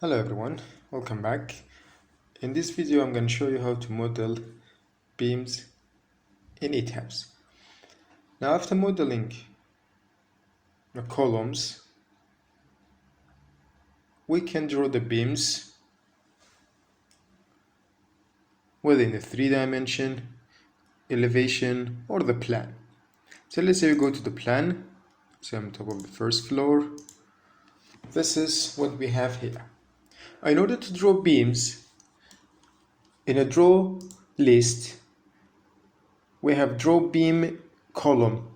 Hello everyone, welcome back. In this video I'm going to show you how to model beams in Etabs. Now after modeling the columns, we can draw the beams whether in the 3-dimension, elevation or the plan. So let's say we go to the plan, so I'm on top of the first floor. This is what we have here. In order to draw beams, in a draw list, we have draw beam column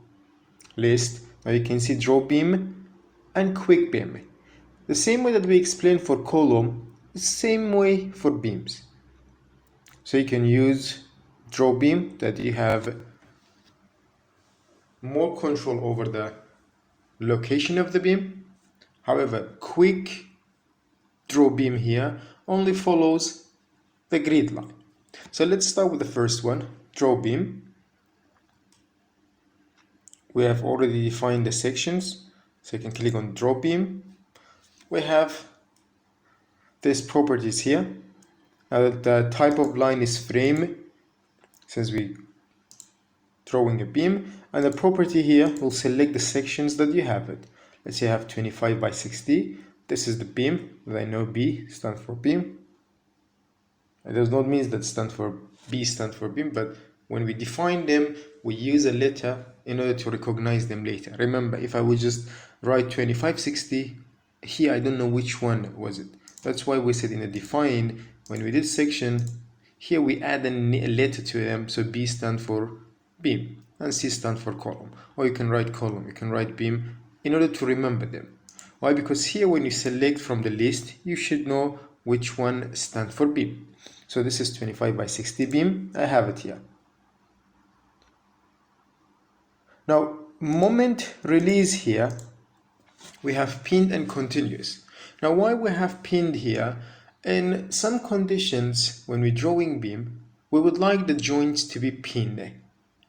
list. Now you can see draw beam and quick beam. The same way that we explained for column, the same way for beams. So you can use draw beam that you have more control over the location of the beam. However, quick draw beam here only follows the grid line. So let's start with the first one, draw beam. We have already defined the sections, so you can click on draw beam. We have these properties here. The type of line is frame, since we drawing a beam, and the property here will select the sections that you have it. Let's say I have 25 by 60. This is the beam that I know B stands for beam. It does not mean that B stands for beam, but when we define them, we use a letter in order to recognize them later. Remember, if I would just write 2560 here, I don't know which one was it. That's why we said in the define, when we did section, here we add a letter to them, so B stands for beam and C stands for column. Or you can write column, you can write beam in order to remember them. Why? Because here when you select from the list, you should know which one stands for beam. So this is 25 by 60 beam, I have it here. Now, moment release here, we have pinned and continuous. Now, why we have pinned here? In some conditions, when we're drawing beam, we would like the joints to be pinned,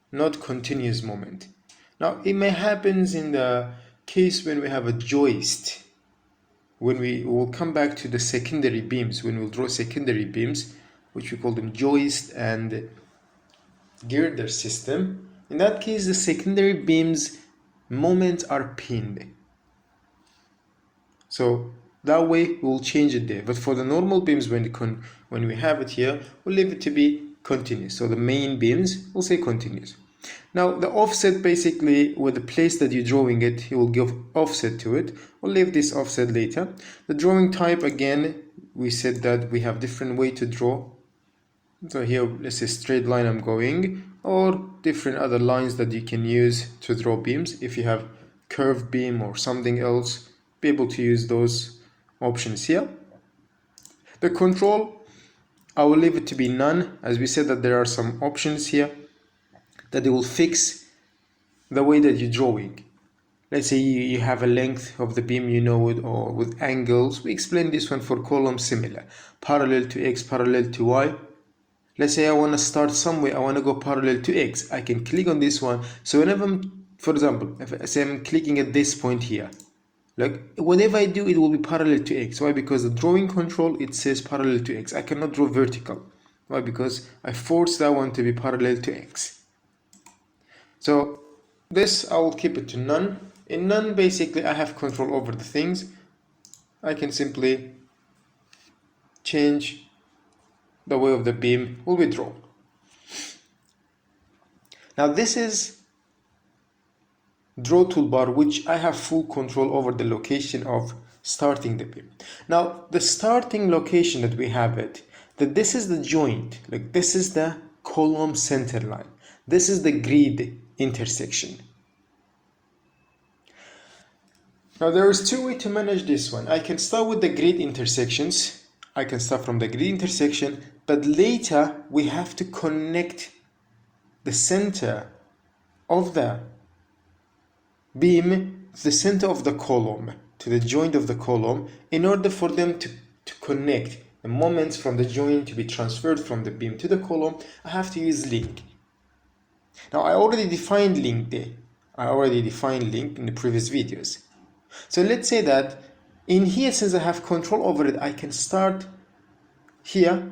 not continuous moment. Now, it may happen in the case when we have a joist, when we will come back to the secondary beams, when we'll draw secondary beams, which we call them joist and girder system. In that case, the secondary beams moments are pinned. So that way we'll change it there. But for the normal beams, when we have it here, we'll leave it to be continuous. So the main beams, we'll say continuous. Now the offset, basically with the place that you're drawing it, you will give offset to it. We'll leave this offset later. The drawing type, again, we said that we have different way to draw. So here, let's say straight line I'm going, or different other lines that you can use to draw beams. If you have curved beam or something else, be able to use those options here. The control, I will leave it to be none, as we said that there are some options here that it will fix the way that you're drawing. Let's say you have a length of the beam, you know it, or with angles. We explained this one for column similar. Parallel to X, parallel to Y. Let's say I want to start somewhere, I want to go parallel to X. I can click on this one. So whenever I'm, for example, if I say I'm clicking at this point here, like whatever I do, it will be parallel to X. Why? Because the drawing control, it says parallel to X. I cannot draw vertical. Why? Because I forced that one to be parallel to X. So this, I will keep it to none. In none, basically, I have control over the things. I can simply change the way of the beam will be drawn. Now this is draw toolbar, which I have full control over the location of starting the beam. Now the starting location that we have it, that this is the joint, like this is the column center line. This is the grid intersection. Now there is two ways to manage this one. I can start with the grid intersections. I can start from the grid intersection, but later we have to connect the center of the beam to the center of the column, to the joint of the column, in order for them to connect. The moments from the joint to be transferred from the beam to the column, I have to use link. Now I already defined link there. I already defined link in the previous videos. So let's say that In here, since I have control over it, I can start here,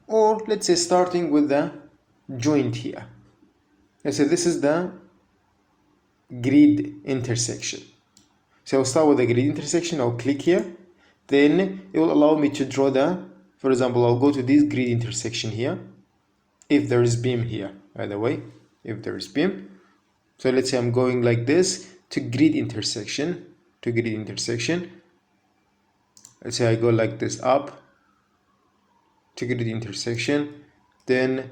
or let's say starting with the joint here. Let's say this is the grid intersection. So I'll start with the grid intersection, I'll click here, then it will allow me to draw for example, I'll go to this grid intersection here, if there is beam here, by the way, if there is beam. So let's say I'm going like this to grid intersection, let's say I go like this up to grid intersection, then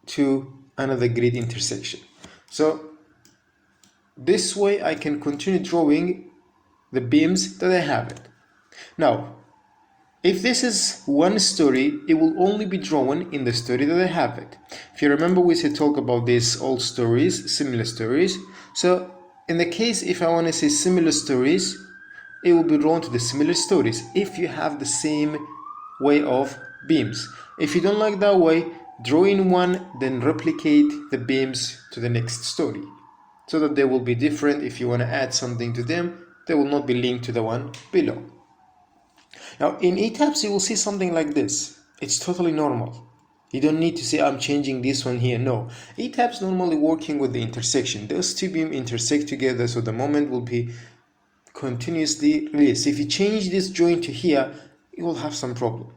to another grid intersection. So this way I can continue drawing the beams that I have it. Now, if this is one story, it will only be drawn in the story that I have it. If you remember, we said talk about these old stories, similar stories. So in the case, if I want to say similar stories, it will be drawn to the similar stories if you have the same way of beams. If you don't like that way, draw in one, then replicate the beams to the next story, so that they will be different. If you want to add something to them, they will not be linked to the one below. Now in Etabs, you will see something like this. It's totally normal. You don't need to say I'm changing this one here. No, Etabs normally working with the intersection. Those two beams intersect together, so the moment will be continuously released. If you change this joint to here, you will have some problem.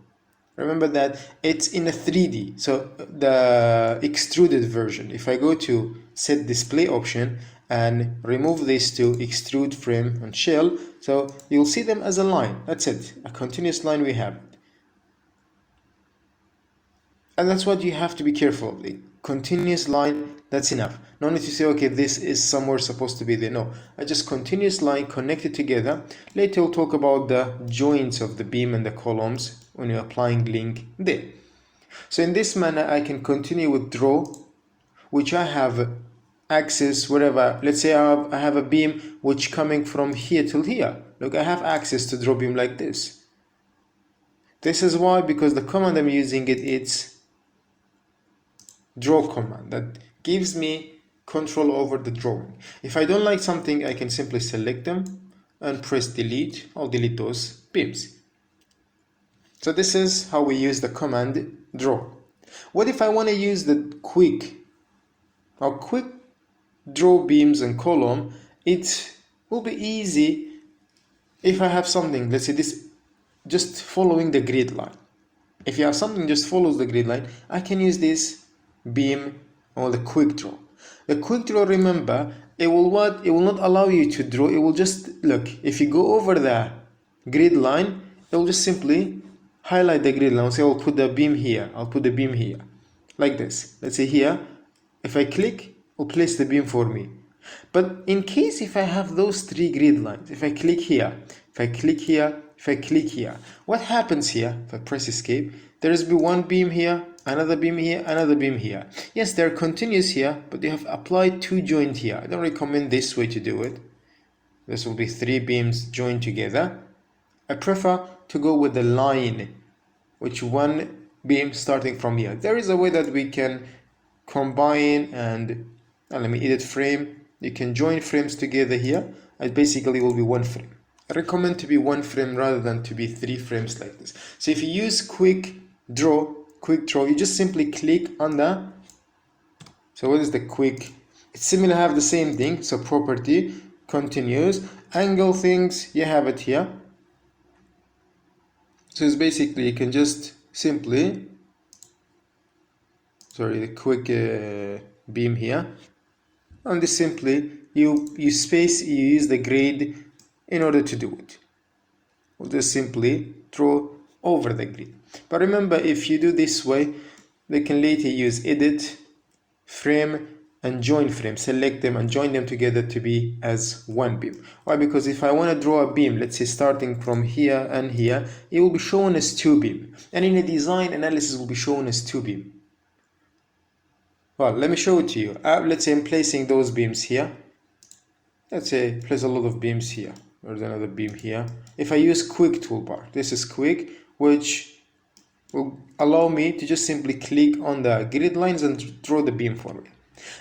Remember that it's in a 3D, so the extruded version. If I go to set display option and remove this to extrude frame and shell, so you'll see them as a line. That's it, a continuous line we have. And that's what you have to be careful of. The continuous line, that's enough. No need to say, okay, this is somewhere supposed to be there. No, I just continuous line connected together. Later we'll talk about the joints of the beam and the columns when you're applying link there. So in this manner, I can continue with draw, which I have access wherever. Let's say I have a beam which coming from here till here. Look, I have access to draw beam like this. This is why, because the command I'm using it's draw command that gives me control over the drawing. If I don't like something, I can simply select them and press delete. I'll delete those beams. So this is how we use the command draw. What if I want to use the quick draw beams and column? It will be easy if I have something, let's say this, just following the grid line. If you have something just follows the grid line, I can use this beam or the quick draw. The quick draw, remember, it will not allow you to draw. It will just, look, if you go over the grid line, it will just simply highlight the grid line. I'll say I'll put the beam here, I'll put the beam here, like this. Let's say here, if I click, it will place the beam for me. But in case if I have those three grid lines, if I click here, if I click here, if I click here, what happens here? If I press escape, there is one beam here, another beam here, another beam here. Yes, they're continuous here, but you have applied two joint here. I don't recommend this way to do it. This will be three beams joined together. I prefer to go with the line, which one beam starting from here. There is a way that we can combine and let me edit frame. You can join frames together here. It basically will be one frame. I recommend to be one frame rather than to be three frames like this. So if you use quick draw, you just simply click on the, so what is the quick? It's similar, have the same thing. So property, continuous, angle things, you have it here. So it's basically, you can just simply, the quick beam here. And this simply, you use the grade in order to do it. We'll just simply draw over the grid. But remember, if you do this way, they can later use edit, frame, and join frame. Select them and join them together to be as one beam. Why? Because if I want to draw a beam, let's say starting from here and here, it will be shown as two beam. And in a design analysis, will be shown as two beam. Well, let me show it to you. Let's say I'm placing those beams here. Let's say place a lot of beams here. There's another beam here. If I use quick toolbar, this is quick, which will allow me to just simply click on the grid lines and draw the beam for me.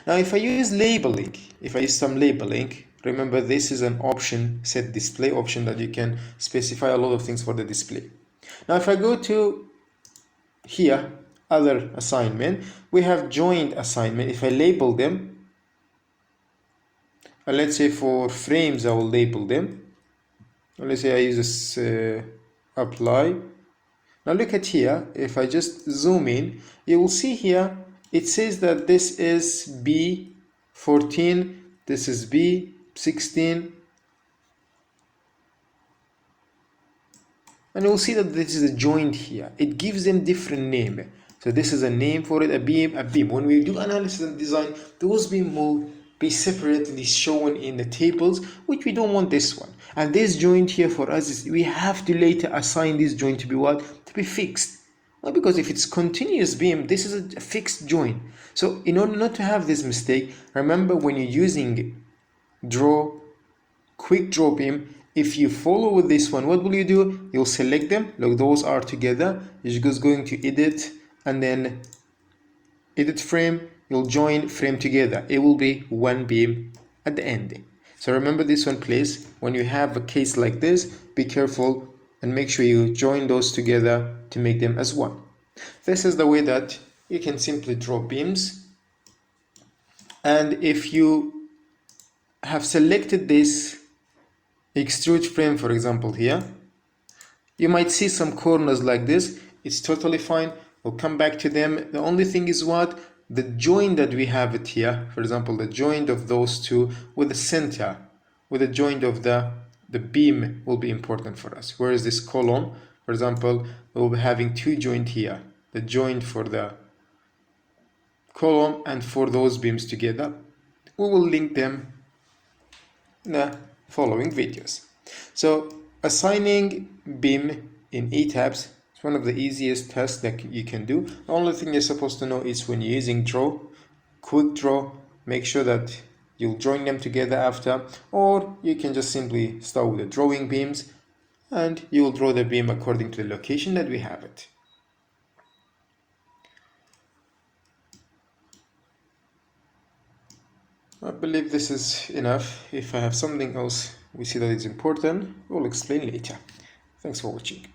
Now if I use labeling, if I use some labeling, Remember, this is an option, set display option, that you can specify a lot of things for the display. Now if I go to here, other assignment, we have joined assignment. If I label them, let's say for frames I will label them. Let's say I use this apply. Now look at here, if I just zoom in, you will see here it says that this is B14, this is B16, and you'll see that this is a joint here. It gives them different name. So this is a name for it, a beam, a beam. When we do analysis and design, those beam will be separately shown in the tables, which we don't want this one. And this joint here for us is, we have to later assign this joint to be what? To be fixed. Well, because if it's continuous beam, this is a fixed joint. So in order not to have this mistake, remember when you're using quick draw beam, if you follow with this one, what will you do? You'll select them, look, those are together. You're just going to edit and then edit frame, you'll join frame together. It will be one beam at the end. So remember this one, please. When you have a case like this, be careful and make sure you join those together to make them as one. This is the way that you can simply draw beams. And if you have selected this extrude frame, for example, here, you might see some corners like this. It's totally fine. We'll come back to them. The only thing is what? The joint that we have it here, for example, the joint of those two with the center, with the joint of the beam will be important for us. Whereas this column, for example, we'll be having two joints here. The joint for the column and for those beams together. We will link them in the following videos. So assigning beam in Etabs is one of the easiest tests that you can do. The only thing you're supposed to know is when you're using quick draw, make sure that you'll join them together after, or you can just simply start with the drawing beams and you will draw the beam according to the location that we have it. I believe this is enough. If I have something else we see that is important, we'll explain later. Thanks for watching.